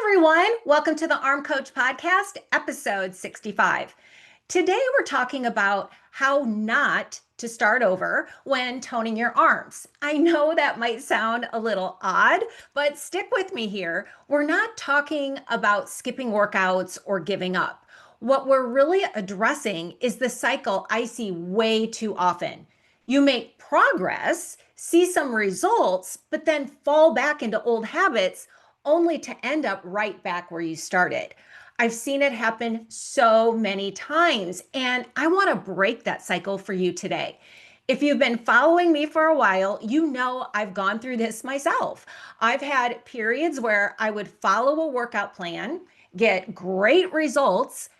everyone. Welcome to the Arm Coach Podcast, episode 65. Today, we're talking about how not to start over when toning your arms. I know that might sound a little odd, but stick with me here. We're not talking about skipping workouts or giving up. What we're really addressing is the cycle I see way too often. You make progress, see some results, but then fall back into old habits only to end up right back where you started. I've seen it happen so many times, and I want to break that cycle for you today. If you've been following me for a while, you know I've gone through this myself. I've had periods where I would follow a workout plan, get great results,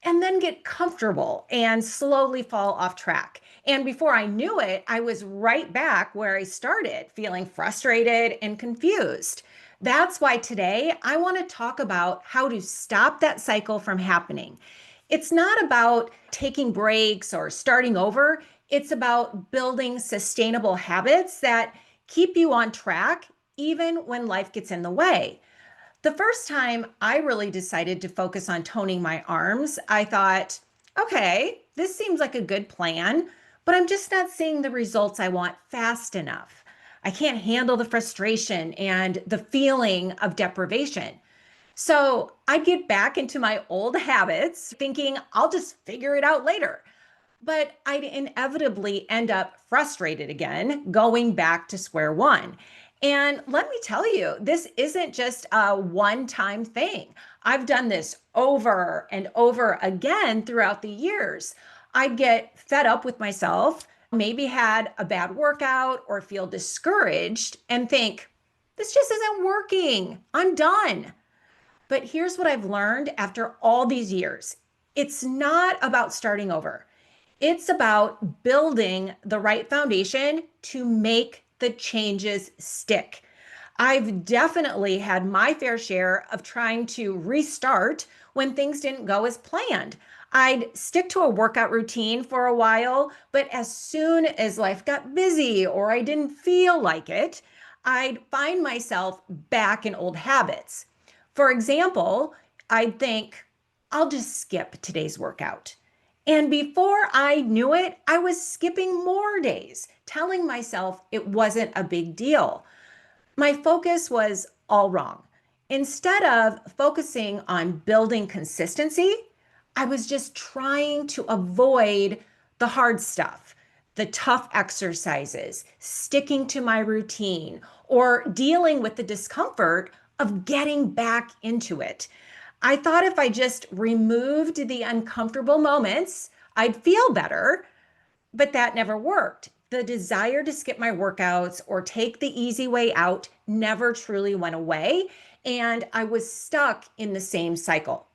and then get comfortable and slowly fall off track. And before I knew it, I was right back where I started, feeling frustrated and confused. That's why today I want to talk about how to stop that cycle from happening. It's not about taking breaks or starting over. It's about building sustainable habits that keep you on track even when life gets in the way. The first time I really decided to focus on toning my arms, I thought, okay, this seems like a good plan, but I'm just not seeing the results I want fast enough. I can't handle the frustration and the feeling of deprivation. So I'd get back into my old habits, thinking I'll just figure it out later. But I'd inevitably end up frustrated again, going back to square one. And let me tell you, this isn't just a one time thing. I've done this over and over again throughout the years. I'd get fed up with myself, maybe had a bad workout or feel discouraged and think, this just isn't working. I'm done. But here's what I've learned after all these years, it's not about starting over. It's about building the right foundation to make the changes stick. I've definitely had my fair share of trying to restart when things didn't go as planned. I'd stick to a workout routine for a while, but as soon as life got busy or I didn't feel like it, I'd find myself back in old habits. For example, I'd think, I'll just skip today's workout. And before I knew it, I was skipping more days, telling myself it wasn't a big deal. My focus was all wrong. Instead of focusing on building consistency, I was just trying to avoid the hard stuff, the tough exercises, sticking to my routine, or dealing with the discomfort of getting back into it. I thought if I just removed the uncomfortable moments, I'd feel better, but that never worked. The desire to skip my workouts or take the easy way out never truly went away, and I was stuck in the same cycle.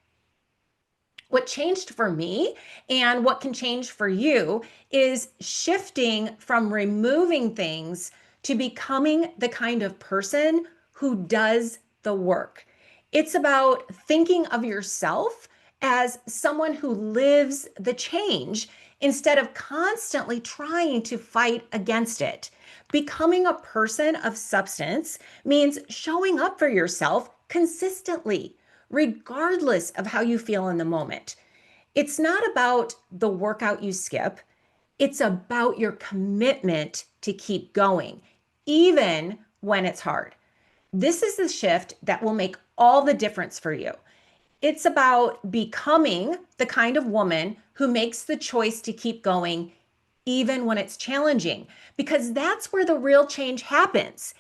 What changed for me and what can change for you is shifting from removing things to becoming the kind of person who does the work. It's about thinking of yourself as someone who lives the change instead of constantly trying to fight against it. Becoming a person of substance means showing up for yourself consistently, regardless of how you feel in the moment. It's not about the workout you skip, it's about your commitment to keep going, even when it's hard. This is the shift that will make all the difference for you. It's about becoming the kind of woman who makes the choice to keep going even when it's challenging, because that's where the real change happens.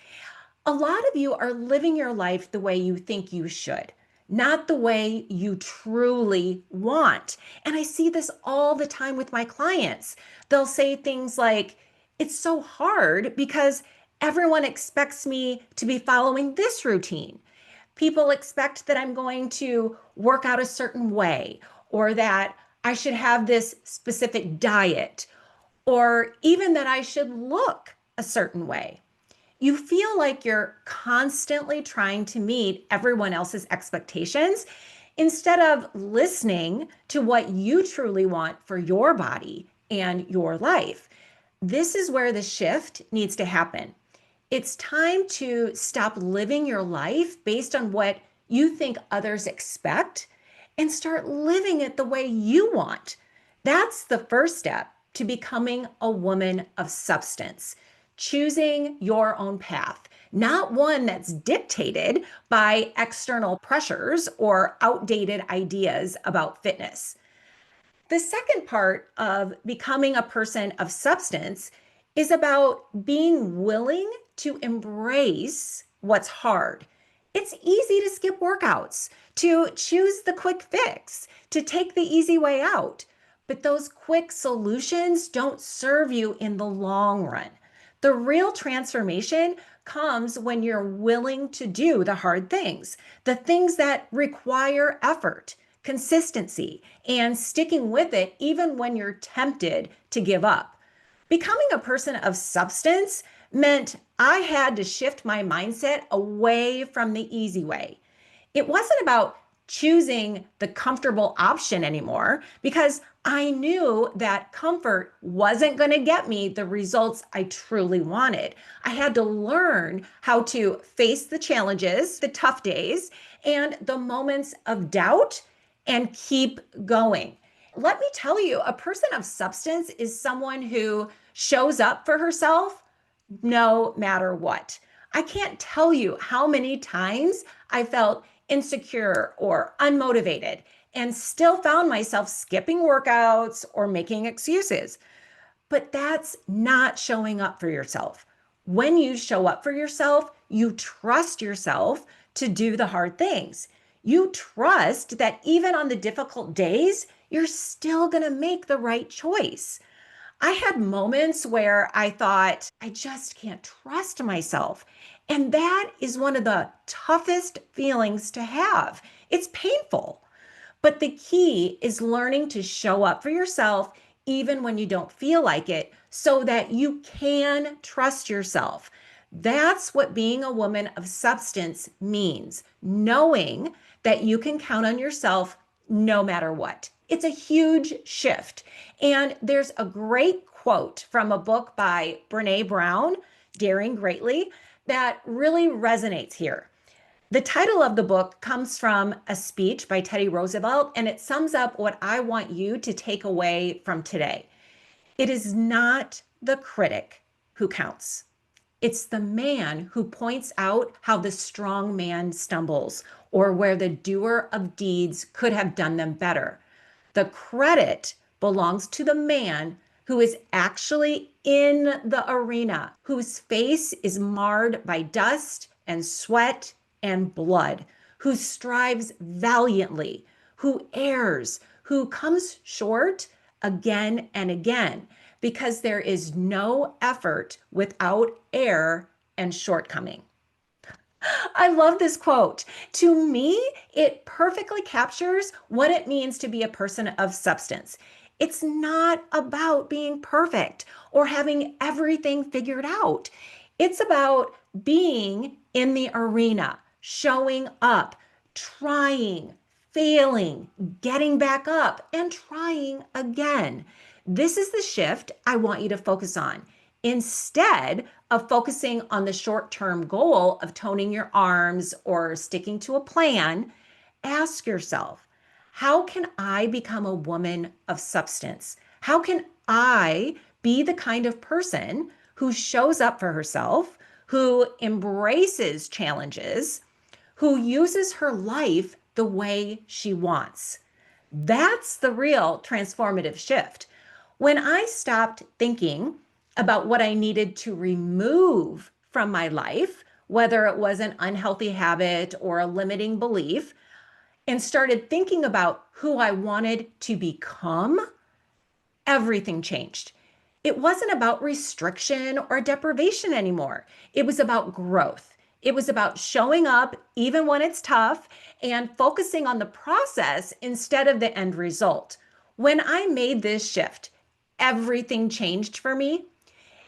A lot of you are living your life the way you think you should, not the way you truly want. And I see this all the time with my clients. They'll say things like, it's so hard because everyone expects me to be following this routine. People expect that I'm going to work out a certain way, or that I should have this specific diet, or even that I should look a certain way. You feel like you're constantly trying to meet everyone else's expectations instead of listening to what you truly want for your body and your life. This is where the shift needs to happen. It's time to stop living your life based on what you think others expect and start living it the way you want. That's the first step to becoming a woman of substance, choosing your own path, not one that's dictated by external pressures or outdated ideas about fitness. The second part of becoming a person of substance is about being willing to embrace what's hard. It's easy to skip workouts, to choose the quick fix, to take the easy way out. But those quick solutions don't serve you in the long run. The real transformation comes when you're willing to do the hard things, the things that require effort, consistency, and sticking with it even when you're tempted to give up. Becoming a person of substance meant I had to shift my mindset away from the easy way. It wasn't about choosing the comfortable option anymore because I knew that comfort wasn't going to get me the results I truly wanted. I had to learn how to face the challenges, the tough days, and the moments of doubt and keep going. Let me tell you, a person of substance is someone who shows up for herself no matter what. I can't tell you how many times I felt insecure or unmotivated and still found myself skipping workouts or making excuses. But that's not showing up for yourself. When you show up for yourself, you trust yourself to do the hard things. You trust that even on the difficult days, you're still going to make the right choice. I had moments where I thought, I just can't trust myself. And that is one of the toughest feelings to have. It's painful. But the key is learning to show up for yourself even when you don't feel like it so that you can trust yourself. That's what being a woman of substance means, knowing that you can count on yourself no matter what. It's a huge shift. And there's a great quote from a book by Brene Brown, Daring Greatly, that really resonates here. The title of the book comes from a speech by Teddy Roosevelt, and it sums up what I want you to take away from today. It is not the critic who counts. It's the man who points out how the strong man stumbles or where the doer of deeds could have done them better. The credit belongs to the man who is actually in the arena, whose face is marred by dust and sweat and blood, who strives valiantly, who errs, who comes short again and again, because there is no effort without error and shortcoming. I love this quote. To me, it perfectly captures what it means to be a person of substance. It's not about being perfect or having everything figured out. It's about being in the arena, showing up, trying, failing, getting back up, and trying again. This is the shift I want you to focus on. Instead of focusing on the short term goal of toning your arms or sticking to a plan, ask yourself, how can I become a woman of substance? How can I be the kind of person who shows up for herself, who embraces challenges, who uses her life the way she wants? That's the real transformative shift. When I stopped thinking about what I needed to remove from my life, whether it was an unhealthy habit or a limiting belief, and started thinking about who I wanted to become, everything changed. It wasn't about restriction or deprivation anymore. It was about growth. It was about showing up even when it's tough and focusing on the process instead of the end result. When I made this shift, everything changed for me.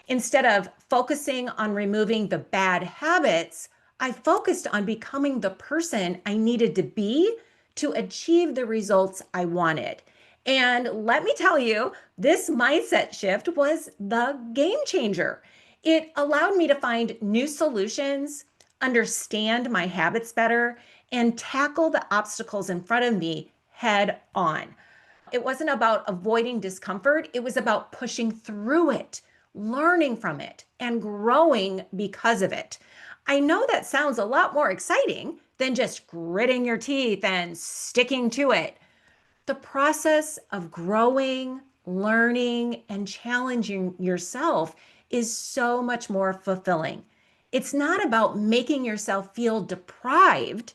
Instead of focusing on removing the bad habits, I focused on becoming the person I needed to be to achieve the results I wanted. And let me tell you, this mindset shift was the game changer. It allowed me to find new solutions, understand my habits better, and tackle the obstacles in front of me head on. It wasn't about avoiding discomfort, it was about pushing through it, learning from it, and growing because of it. I know that sounds a lot more exciting than just gritting your teeth and sticking to it. The process of growing, learning, and challenging yourself is so much more fulfilling. It's not about making yourself feel deprived.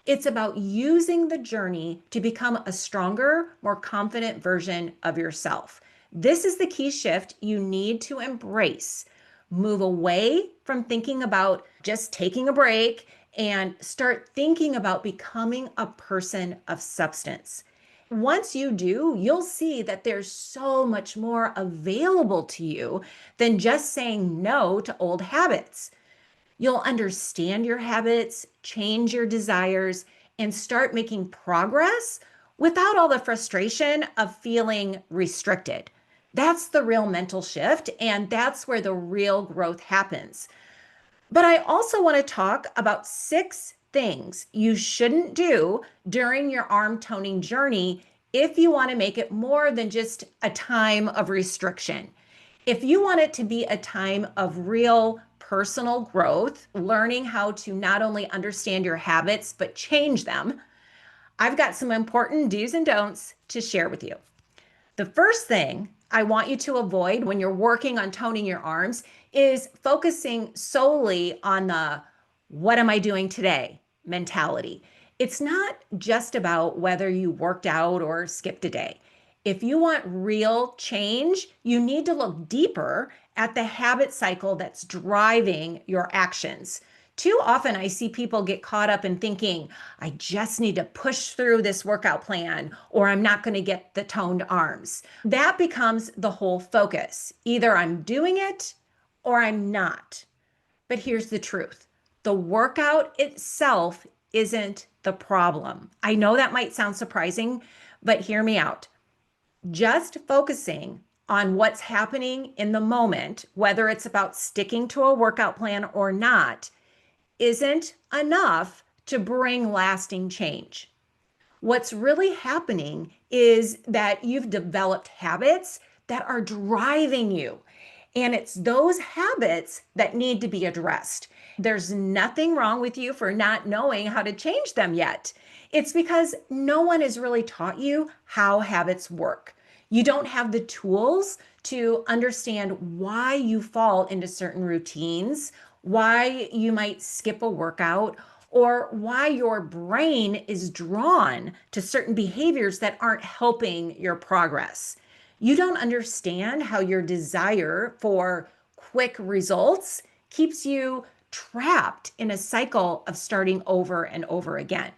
It's about using the journey to become a stronger, more confident version of yourself. This is the key shift you need to embrace. Move away from thinking about just taking a break and start thinking about becoming a person of substance. Once you do, you'll see that there's so much more available to you than just saying no to old habits. You'll understand your habits, change your desires, and start making progress without all the frustration of feeling restricted. That's the real mental shift, and that's where the real growth happens. But I also want to talk about 6 things you shouldn't do during your arm toning journey if you want to make it more than just a time of restriction. If you want it to be a time of real personal growth, learning how to not only understand your habits, but change them, I've got some important do's and don'ts to share with you. The first thing I want you to avoid when you're working on toning your arms is focusing solely on the what am I doing today mentality. It's not just about whether you worked out or skipped a day. If you want real change, you need to look deeper at the habit cycle that's driving your actions. Too often, I see people get caught up in thinking, I just need to push through this workout plan, or I'm not going to get the toned arms. That becomes the whole focus. Either I'm doing it or I'm not. But here's the truth, the workout itself isn't the problem. I know that might sound surprising, but hear me out. Just focusing on what's happening in the moment, whether it's about sticking to a workout plan or not, isn't enough to bring lasting change. What's really happening is that you've developed habits that are driving you. And it's those habits that need to be addressed. There's nothing wrong with you for not knowing how to change them yet. It's because no one has really taught you how habits work. You don't have the tools to understand why you fall into certain routines, why you might skip a workout, or why your brain is drawn to certain behaviors that aren't helping your progress. You don't understand how your desire for quick results keeps you trapped in a cycle of starting over and over again.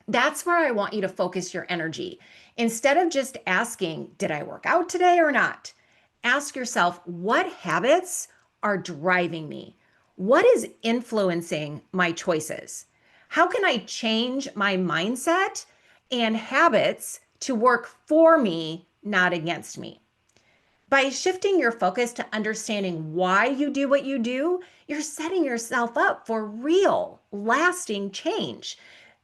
That's where I want you to focus your energy. Instead of just asking, did I work out today or not? Ask yourself, what habits are driving me? What is influencing my choices? How can I change my mindset and habits to work for me, not against me? By shifting your focus to understanding why you do what you do, you're setting yourself up for real, lasting change.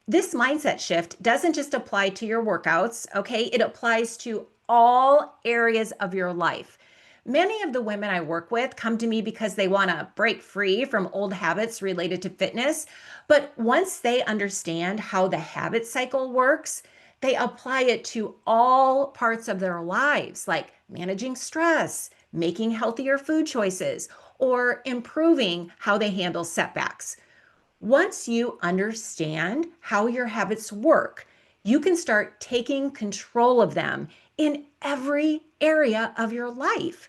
This mindset shift doesn't just apply to your workouts, okay? It applies to all areas of your life. Many of the women I work with come to me because they want to break free from old habits related to fitness. But once they understand how the habit cycle works, they apply it to all parts of their lives, like managing stress, making healthier food choices, or improving how they handle setbacks. Once you understand how your habits work, you can start taking control of them in every area of your life.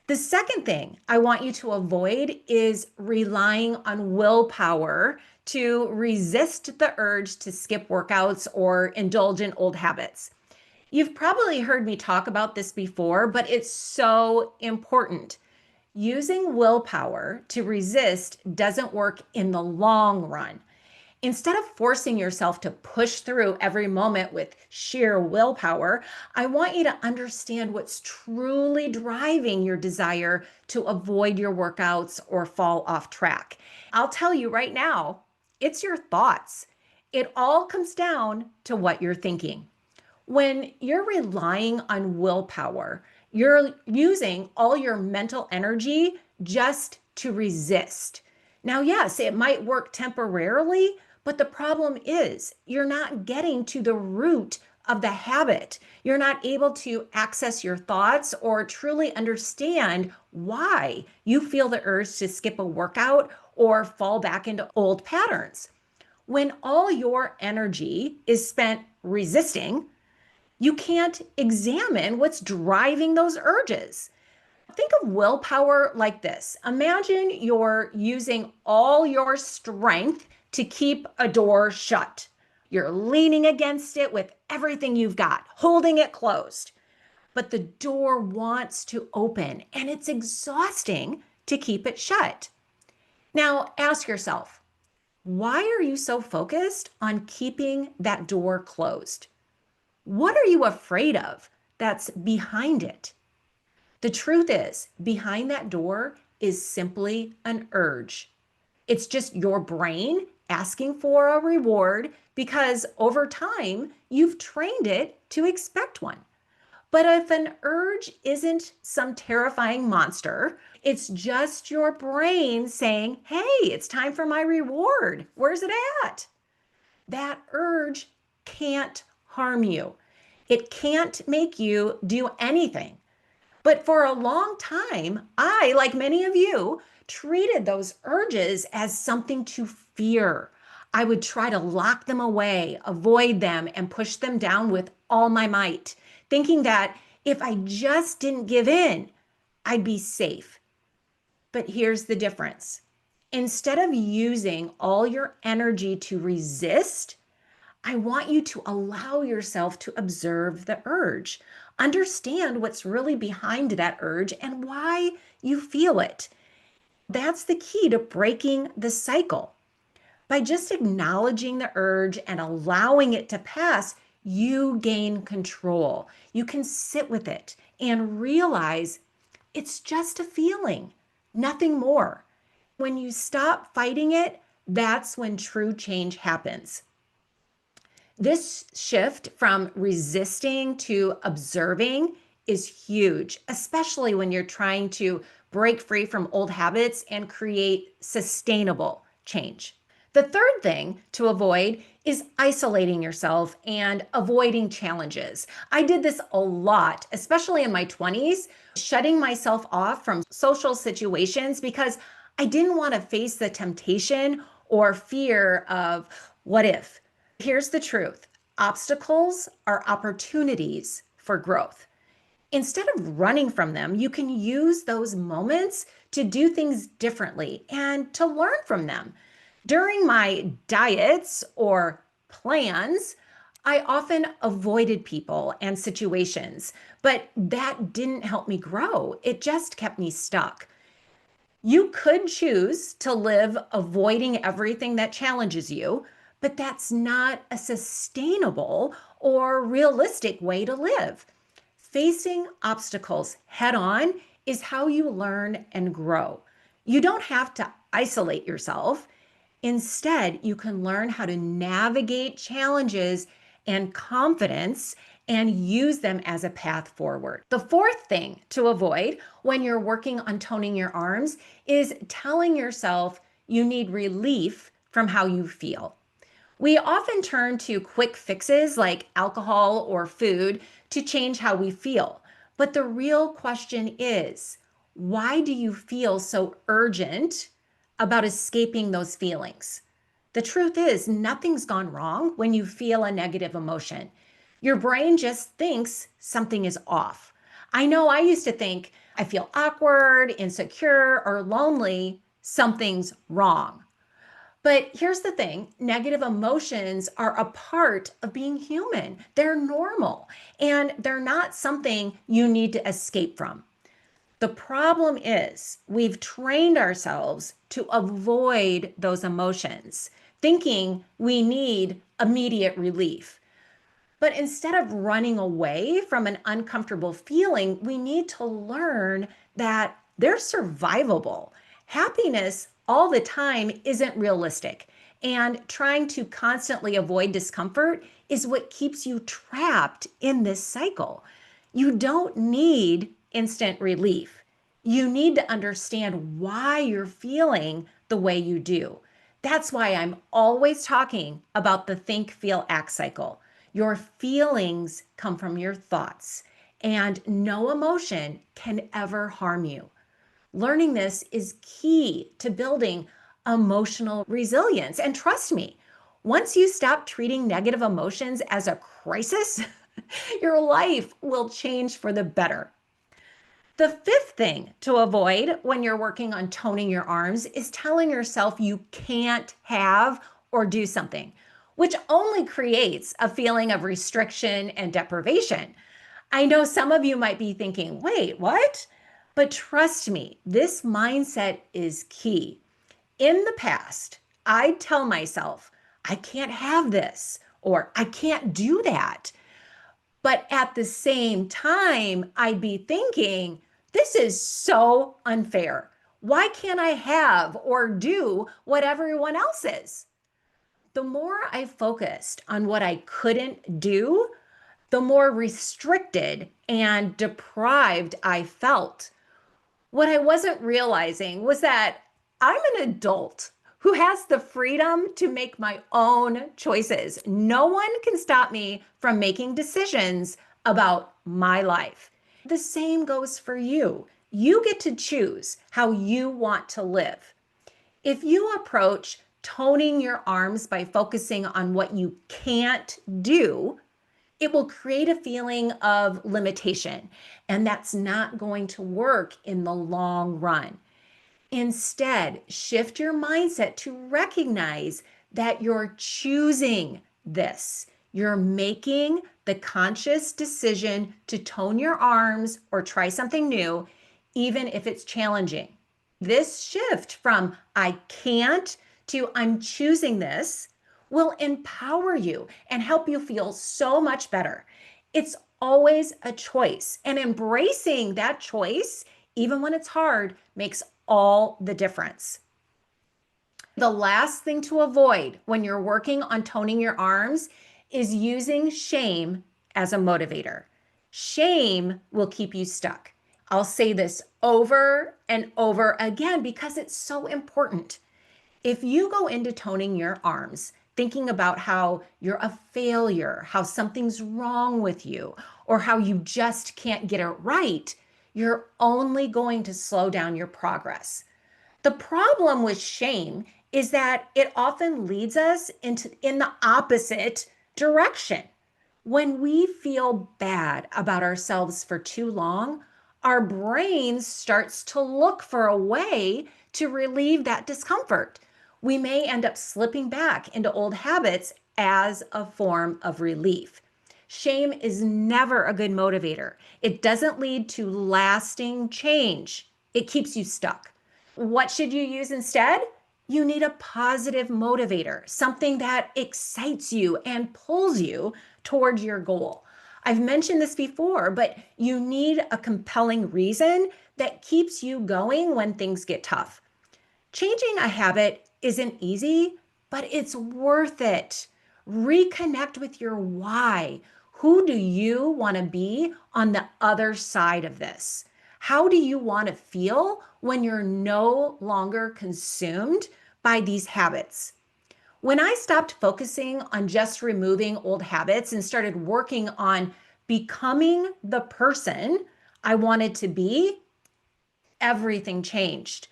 The second thing I want you to avoid is relying on willpower to resist the urge to skip workouts or indulge in old habits. You've probably heard me talk about this before, but it's so important. Using willpower to resist doesn't work in the long run. Instead of forcing yourself to push through every moment with sheer willpower, I want you to understand what's truly driving your desire to avoid your workouts or fall off track. I'll tell you right now, It's your thoughts. It all comes down to what you're thinking. When you're relying on willpower, you're using all your mental energy just to resist. Now, yes, it might work temporarily, but the problem is you're not getting to the root of the habit. You're not able to access your thoughts or truly understand why you feel the urge to skip a workout or fall back into old patterns. When all your energy is spent resisting, you can't examine what's driving those urges. Think of willpower like this. Imagine you're using all your strength to keep a door shut. You're leaning against it with everything you've got, holding it closed. But the door wants to open and it's exhausting to keep it shut. Now ask yourself, why are you so focused on keeping that door closed? What are you afraid of that's behind it? The truth is, behind that door is simply an urge. It's just your brain asking for a reward because over time you've trained it to expect one. But if an urge isn't some terrifying monster, it's just your brain saying, hey, it's time for my reward. Where's it at? That urge can't harm you. It can't make you do anything. But for a long time, I, like many of you, treated those urges as something to fear. I would try to lock them away, avoid them, and push them down with all my might, thinking that if I just didn't give in, I'd be safe. But here's the difference. Instead of using all your energy to resist, I want you to allow yourself to observe the urge. Understand what's really behind that urge and why you feel it. That's the key to breaking the cycle. By just acknowledging the urge and allowing it to pass, you gain control. You can sit with it and realize it's just a feeling, nothing more. When you stop fighting it, that's when true change happens. This shift from resisting to observing is huge, especially when you're trying to break free from old habits and create sustainable change. The third thing to avoid is isolating yourself and avoiding challenges. I did this a lot, especially in my 20s, shutting myself off from social situations because I didn't want to face the temptation or fear of what if. Here's the truth. Obstacles are opportunities for growth. Instead of running from them, you can use those moments to do things differently and to learn from them. During my diets or plans, I often avoided people and situations, but that didn't help me grow. It just kept me stuck. You could choose to live avoiding everything that challenges you, but that's not a sustainable or realistic way to live. Facing obstacles head on is how you learn and grow. You don't have to isolate yourself. Instead, you can learn how to navigate challenges and confidence and use them as a path forward. The fourth thing to avoid when you're working on toning your arms is telling yourself you need relief from how you feel. We often turn to quick fixes like alcohol or food to change how we feel. But the real question is, why do you feel so urgent about escaping those feelings? The truth is, nothing's gone wrong when you feel a negative emotion. Your brain just thinks something is off. I know I used to think I feel awkward, insecure, or lonely, something's wrong. But here's the thing, negative emotions are a part of being human. They're normal and they're not something you need to escape from. The problem is we've trained ourselves to avoid those emotions, thinking we need immediate relief. But instead of running away from an uncomfortable feeling, we need to learn that they're survivable. Happiness all the time isn't realistic, And trying to constantly avoid discomfort is what keeps you trapped in this cycle. You don't need instant relief. You need to understand why you're feeling the way you do. That's why I'm always talking about the think, feel, act cycle. Your feelings come from your thoughts, and no emotion can ever harm you. Learning this is key to building emotional resilience. And trust me, once you stop treating negative emotions as a crisis, your life will change for the better. The fifth thing to avoid when you're working on toning your arms is telling yourself you can't have or do something, which only creates a feeling of restriction and deprivation. I know some of you might be thinking, wait, what? But trust me, this mindset is key. In the past, I'd tell myself, I can't have this, or I can't do that. But at the same time, I'd be thinking, this is so unfair. Why can't I have or do what everyone else is? The more I focused on what I couldn't do, the more restricted and deprived I felt. What I wasn't realizing was that I'm an adult who has the freedom to make my own choices. No one can stop me from making decisions about my life. The same goes for you. You get to choose how you want to live. If you approach toning your arms by focusing on what you can't do, it will create a feeling of limitation, and that's not going to work in the long run. Instead, shift your mindset to recognize that you're choosing this. You're making the conscious decision to tone your arms or try something new, even if it's challenging. This shift from I can't to I'm choosing this will empower you and help you feel so much better. It's always a choice, and embracing that choice, even when it's hard, makes all the difference. The last thing to avoid when you're working on toning your arms is using shame as a motivator. Shame will keep you stuck. I'll say this over and over again because it's so important. If you go into toning your arms thinking about how you're a failure, how something's wrong with you, or how you just can't get it right, you're only going to slow down your progress. The problem with shame is that it often leads us in the opposite direction. When we feel bad about ourselves for too long, our brain starts to look for a way to relieve that discomfort. We may end up slipping back into old habits as a form of relief. Shame is never a good motivator. It doesn't lead to lasting change. It keeps you stuck. What should you use instead? You need a positive motivator, something that excites you and pulls you towards your goal. I've mentioned this before, but you need a compelling reason that keeps you going when things get tough. Changing a habit isn't easy, but it's worth it. Reconnect with your why. Who do you want to be on the other side of this? How do you want to feel when you're no longer consumed by these habits? When I stopped focusing on just removing old habits and started working on becoming the person I wanted to be, everything changed.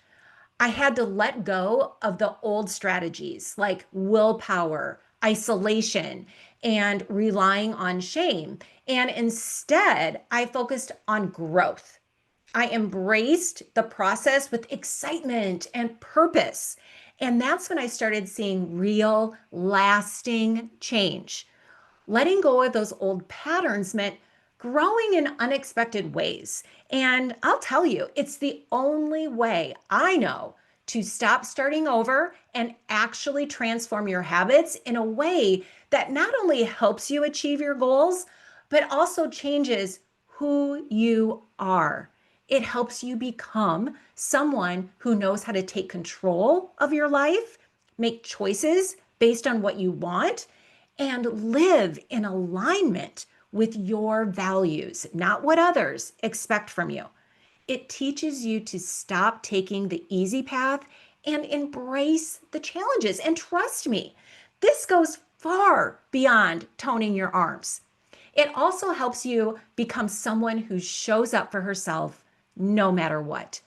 I had to let go of the old strategies like willpower, isolation, and relying on shame. And instead, I focused on growth. I embraced the process with excitement and purpose. And that's when I started seeing real, lasting change. Letting go of those old patterns meant growing in unexpected ways. And I'll tell you, it's the only way I know to stop starting over and actually transform your habits in a way that not only helps you achieve your goals, but also changes who you are. It helps you become someone who knows how to take control of your life, make choices based on what you want, and live in alignment with your values, not what others expect from you. It teaches you to stop taking the easy path and embrace the challenges. And trust me, this goes far beyond toning your arms. It also helps you become someone who shows up for herself no matter what.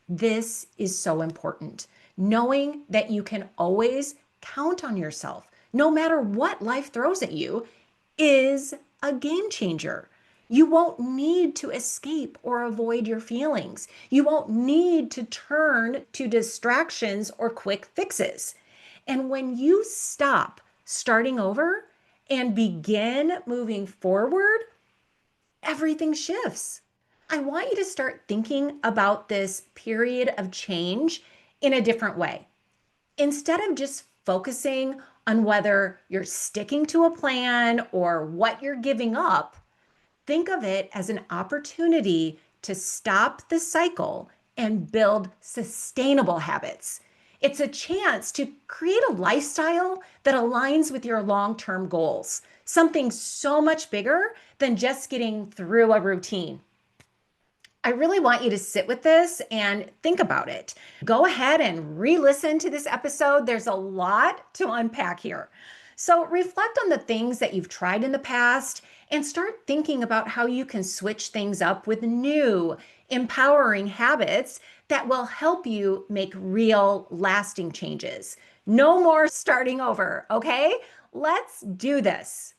This is so important. Knowing that you can always count on yourself, no matter what life throws at you, is a game changer. You won't need to escape or avoid your feelings. You won't need to turn to distractions or quick fixes. And when you stop starting over and begin moving forward, everything shifts. I want you to start thinking about this period of change in a different way. Instead of just focusing on whether you're sticking to a plan or what you're giving up, think of it as an opportunity to stop the cycle and build sustainable habits. It's a chance to create a lifestyle that aligns with your long-term goals, something so much bigger than just getting through a routine. I really want you to sit with this and think about it. Go ahead and re-listen to this episode. There's a lot to unpack here. So reflect on the things that you've tried in the past and start thinking about how you can switch things up with new, empowering habits that will help you make real, lasting changes. No more starting over, okay? Let's do this.